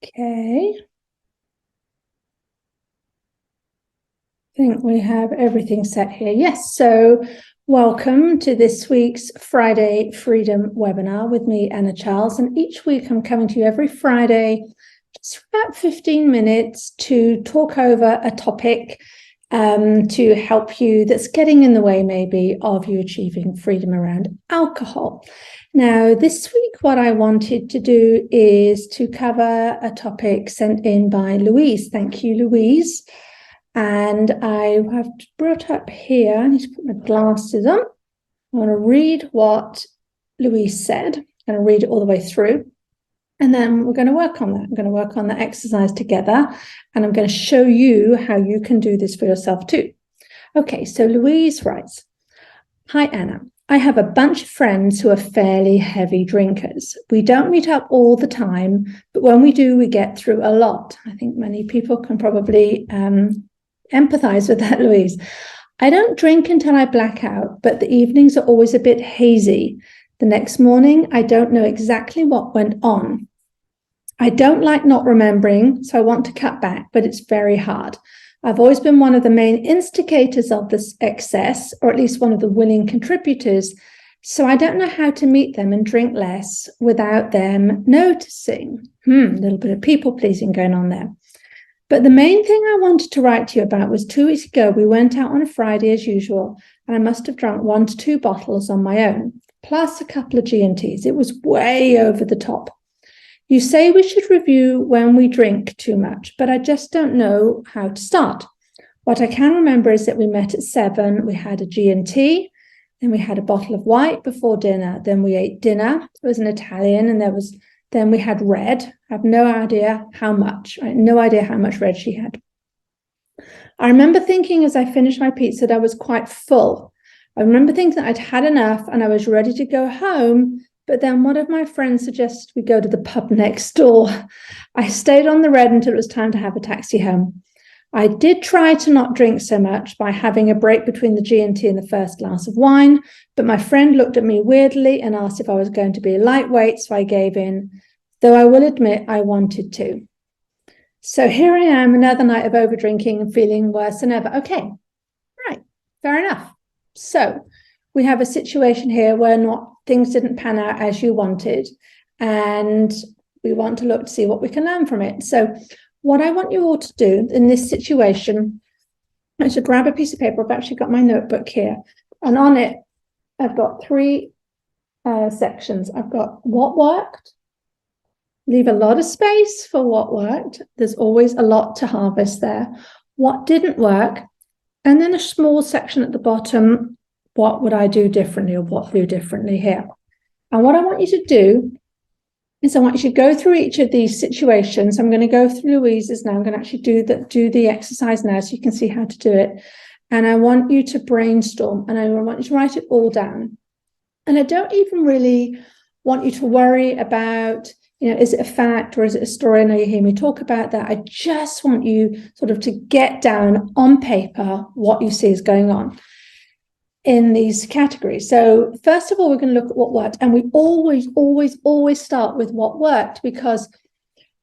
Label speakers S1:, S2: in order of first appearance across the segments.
S1: Okay. I think we have everything set here. Yes, so welcome to this week's Friday Freedom webinar with me, Anna Charles. And each week I'm coming to you every Friday, just for about 15 minutes to talk over a topic to help you that's getting in the way maybe of you achieving freedom around alcohol. Now, this week, what I wanted to do is to cover a topic sent in by Louise. Thank you, Louise. And I have brought up here, I need to put my glasses on. I want to read what Louise said. I'm going to read it all the way through. And then we're going to work on that. I'm going to work on that exercise together. And I'm going to show you how you can do this for yourself too. Okay, so Louise writes, "Hi, Anna. I have a bunch of friends who are fairly heavy drinkers. We don't meet up all the time, but when we do, we get through a lot." I think many people can probably empathize with that, Louise. "I don't drink until I black out, but the evenings are always a bit hazy. The next morning, I don't know exactly what went on. I don't like not remembering, so I want to cut back, but it's very hard. I've always been one of the main instigators of this excess, or at least one of the willing contributors, so I don't know how to meet them and drink less without them noticing." A little bit of people-pleasing going on there. "But the main thing I wanted to write to you about was 2 weeks ago, we went out on a Friday as usual, and I must have drunk 1 to 2 bottles on my own, plus a couple of G&Ts. It was way over the top. You say we should review when we drink too much, but I just don't know how to start. What I can remember is that we met at 7, we had a G&T, then we had a bottle of white before dinner, then we ate dinner, it was an Italian, and then we had red. I have no idea how much, right? No idea how much red she had. I remember thinking as I finished my pizza that I was quite full. I remember thinking that I'd had enough and I was ready to go home, but then one of my friends suggested we go to the pub next door. I stayed on the red until it was time to have a taxi home. I did try to not drink so much by having a break between the G&T and the first glass of wine, but my friend looked at me weirdly and asked if I was going to be lightweight, so I gave in, though I will admit I wanted to. So here I am, another night of overdrinking and feeling worse than ever." Okay, right, fair enough. So we have a situation here where things didn't pan out as you wanted, and we want to look to see what we can learn from it. So what I want you all to do in this situation is to grab a piece of paper. I've actually got my notebook here, and on it I've got 3 sections. I've got what worked, leave a lot of space for what worked. There's always a lot to harvest there. What didn't work, and then a small section at the bottom, what would I do differently, or what do differently here? And what I want you to do is I want you to go through each of these situations. I'm going to go through Louise's now. I'm going to actually do the exercise now so you can see how to do it. And I want you to brainstorm, and I want you to write it all down. And I don't even really want you to worry about, is it a fact or is it a story? I know you hear me talk about that. I just want you sort of to get down on paper what you see is going on in these categories. So first of all, we're going to look at what worked. And we always start with what worked, because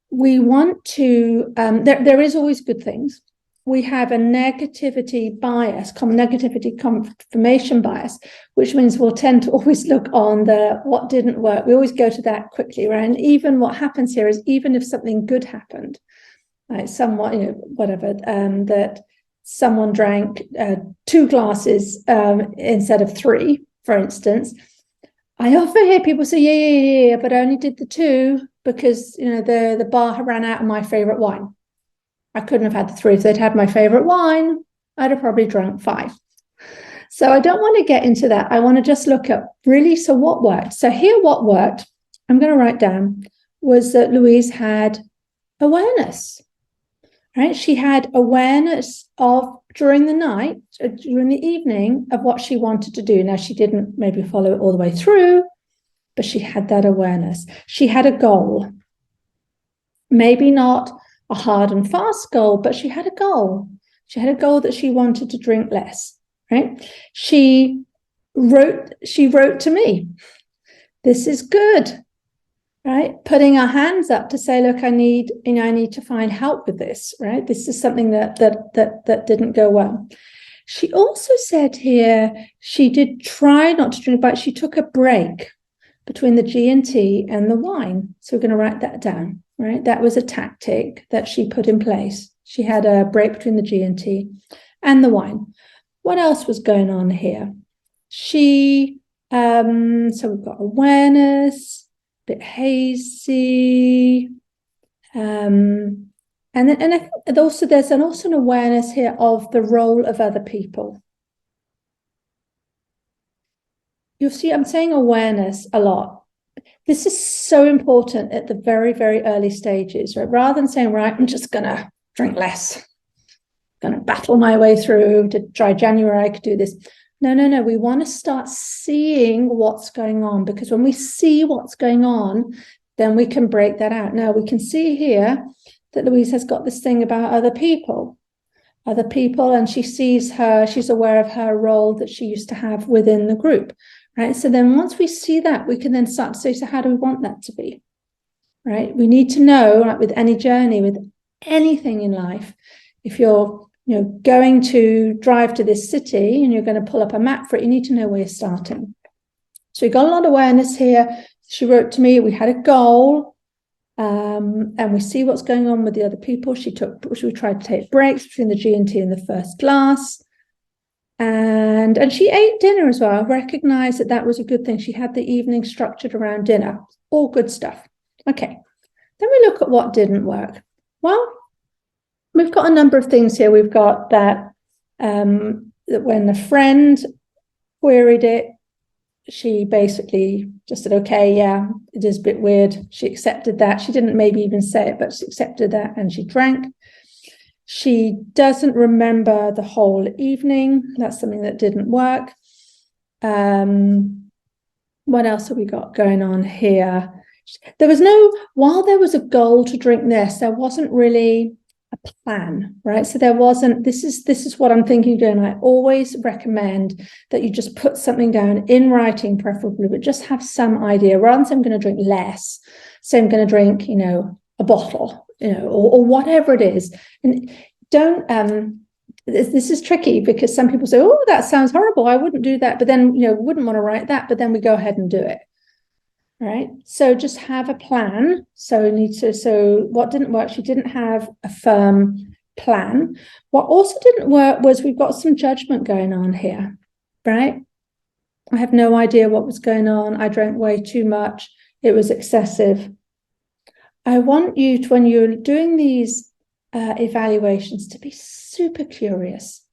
S1: we want to, there is always good things. We have a negativity bias, negativity confirmation bias, which means we'll tend to always look on the what didn't work. We always go to that quickly, right? And even what happens here is, even if something good happened, like somewhat, that someone drank 2 glasses instead of 3, for instance, I often hear people say, yeah, but I only did the 2 because, the bar ran out of my favorite wine. I couldn't have had the 3. If they'd had my favorite wine, I'd have probably drunk 5. So I don't want to get into that. I want to just look at really, so what worked? So here, what worked, I'm going to write down, was that Louise had awareness, right? She had awareness of, during the night, during the evening, of what she wanted to do. Now, she didn't maybe follow it all the way through, but she had that awareness. She had a goal. Maybe not a hard and fast goal, but she had a goal. She had a goal that she wanted to drink less, right? She wrote to me, "This is good. right? Putting our hands up to say, look, I need to find help with this, right? This is something that didn't go well. She also said here she did try not to drink, but she took a break between the G&T and the wine. So we're going to write that down, right? That was a tactic that she put in place. She had a break between the G&T and the wine. What else was going on here? So we've got awareness, a bit hazy, and I think also there's an awareness here of the role of other people. You'll see I'm saying awareness a lot. This is so important at the very, very early stages, right? Rather than saying, right, I'm just going to drink less, going to battle my way through to try January, I could do this. No. We want to start seeing what's going on, because when we see what's going on, then we can break that out. Now, we can see here that Louise has got this thing about other people, and she's aware of her role that she used to have within the group, right? So then once we see that, we can then start to say, so how do we want that to be, right? We need to know, like with any journey, with anything in life, if you're going to drive to this city and you're going to pull up a map for it, you need to know where you're starting. So we got a lot of awareness here. She wrote to me, we had a goal, and we see what's going on with the other people. We tried to take breaks between the G&T and the first glass. And she ate dinner as well. I recognized that was a good thing. She had the evening structured around dinner. All good stuff. Okay. Then we look at what didn't work. Well, we've got a number of things here. We've got that when a friend queried it, she basically just said, okay, yeah, it is a bit weird. She accepted that. She didn't maybe even say it, but she accepted that and she drank. She doesn't remember the whole evening. That's something that didn't work. What else have we got going on here? While there was a goal to drink this, there wasn't really a plan, right? So there wasn't, this is what I'm thinking doing. I always recommend that you just put something down in writing, preferably, but just have some idea. Rather than say I'm going to drink less, say I'm going to drink, a bottle, or whatever it is. And don't, this is tricky because some people say, oh, that sounds horrible, I wouldn't do that. But then, wouldn't want to write that, but then we go ahead and do it. Right. So just have a plan. So what didn't work? She didn't have a firm plan. What also didn't work was we've got some judgment going on here, right? I have no idea what was going on. I drank way too much. It was excessive. I want you to, when you're doing these evaluations, to be super curious.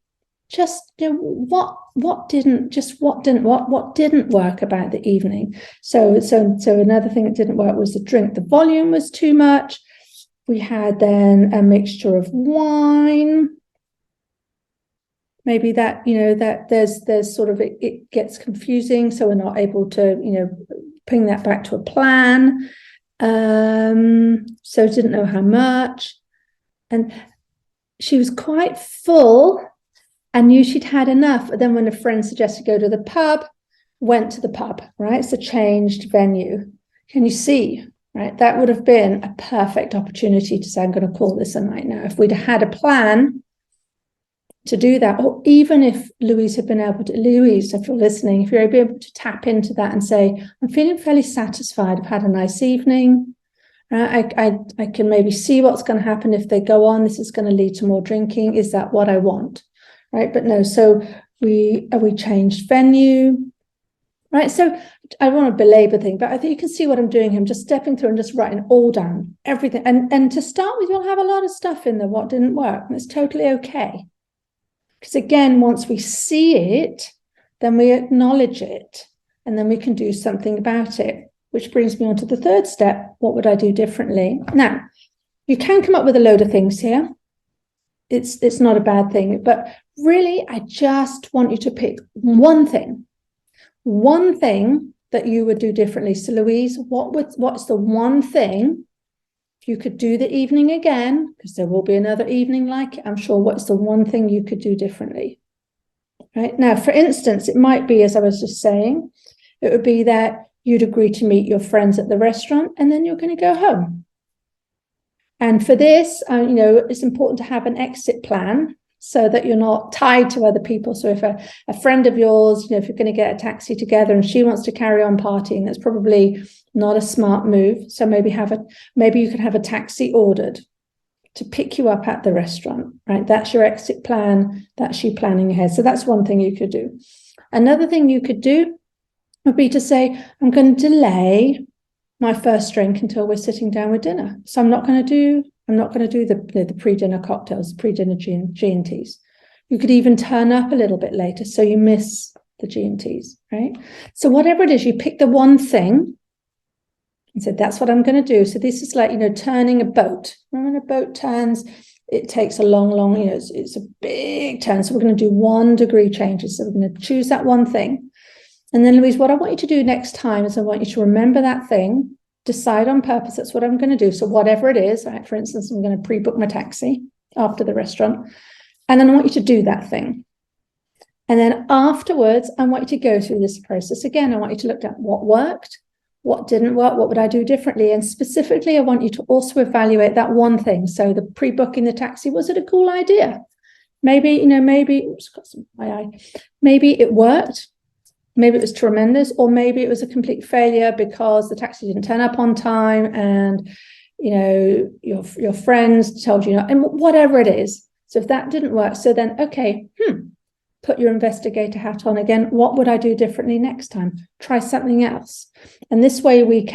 S1: Just what didn't work about the evening. So another thing that didn't work was the drink. The volume was too much. We had then a mixture of wine. Maybe that that there's sort of it gets confusing, so we're not able to bring that back to a plan. So didn't know how much, and she was quite full. I knew she'd had enough. But then when a friend suggested go to the pub, went to the pub, right? So changed venue. Can you see, right? That would have been a perfect opportunity to say, I'm going to call this a night now. If we'd had a plan to do that, or even if Louise had been able to, Louise, if you're listening, if you're able to tap into that and say, I'm feeling fairly satisfied. I've had a nice evening. I can maybe see what's going to happen if they go on. This is going to lead to more drinking. Is that what I want? Right, but no. So we changed venue, right? So I don't want to belabor things, but I think you can see what I'm doing here. I'm just stepping through and just writing all down, everything. And to start with, you'll have a lot of stuff in there what didn't work, and it's totally okay. Because again, once we see it, then we acknowledge it, and then we can do something about it. Which brings me on to the third step. What would I do differently? Now, you can come up with a load of things here. It's not a bad thing, but really, I just want you to pick one thing that you would do differently. So, Louise, what's the one thing, if you could do the evening again, because there will be another evening like it, I'm sure, what's the one thing you could do differently? Right now, for instance, it might be, as I was just saying, it would be that you'd agree to meet your friends at the restaurant, and then you're going to go home. And for this, it's important to have an exit plan so that you're not tied to other people. So if a friend of yours, if you're going to get a taxi together and she wants to carry on partying, that's probably not a smart move. So maybe you could have a taxi ordered to pick you up at the restaurant, right? That's your exit plan. That's you planning ahead. So that's one thing you could do. Another thing you could do would be to say, I'm going to delay my first drink until we're sitting down with dinner. So I'm not going to do the pre-dinner cocktails, pre-dinner G&Ts. You could even turn up a little bit later so you miss the G&Ts, right? So whatever it is, you pick the one thing and said, that's what I'm going to do. So this is like, turning a boat. When a boat turns, it takes a long, it's a big turn. So we're going to do 1 degree changes. So we're going to choose that one thing. And then, Louise, what I want you to do next time is I want you to remember that thing, decide on purpose, that's what I'm going to do. So whatever it is, right, for instance, I'm going to pre-book my taxi after the restaurant. And then I want you to do that thing. And then afterwards, I want you to go through this process again. I want you to look at what worked, what didn't work, what would I do differently? And specifically, I want you to also evaluate that one thing. So the pre-booking the taxi, was it a cool idea? Maybe it worked. Maybe it was tremendous, or maybe it was a complete failure because the taxi didn't turn up on time and, your friends told you not, and whatever it is. So if that didn't work, so then, okay, put your investigator hat on again. What would I do differently next time? Try something else. And this way we're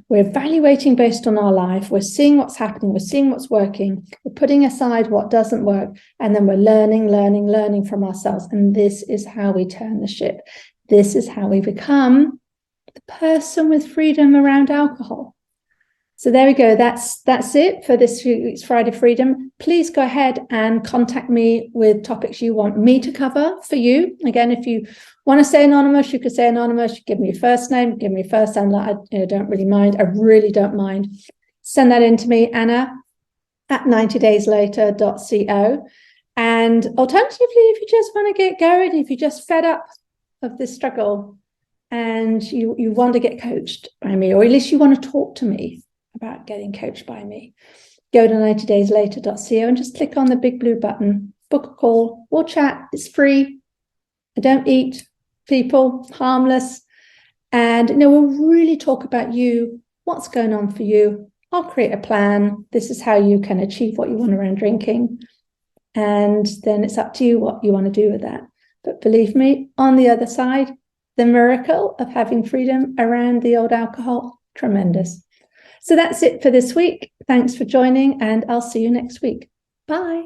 S1: evaluating based on our life. We're seeing what's happening. We're seeing what's working. We're putting aside what doesn't work. And then we're learning from ourselves. And this is how we turn the ship. This is how we become the person with freedom around alcohol. So there we go. That's it for this week's Friday Freedom. Please go ahead and contact me with topics you want me to cover for you. Again, if you want to say anonymous, you could say anonymous. You give me your first name, give me your first name. I don't really mind. I really don't mind. Send that in to me, Anna, at 90dayslater.co. And alternatively, if you just want to get going, if you're just fed up of this struggle and you want to get coached by me, or at least you want to talk to me about getting coached by me, go to 90dayslater.co and just click on the big blue button, book a call, we'll chat. It's free. I don't eat people, harmless. And we'll really talk about you, what's going on for you. I'll create a plan. This is how you can achieve what you want around drinking. And then it's up to you what you want to do with that. But believe me, on the other side, the miracle of having freedom around the old alcohol, tremendous. So that's it for this week. Thanks for joining, and I'll see you next week. Bye.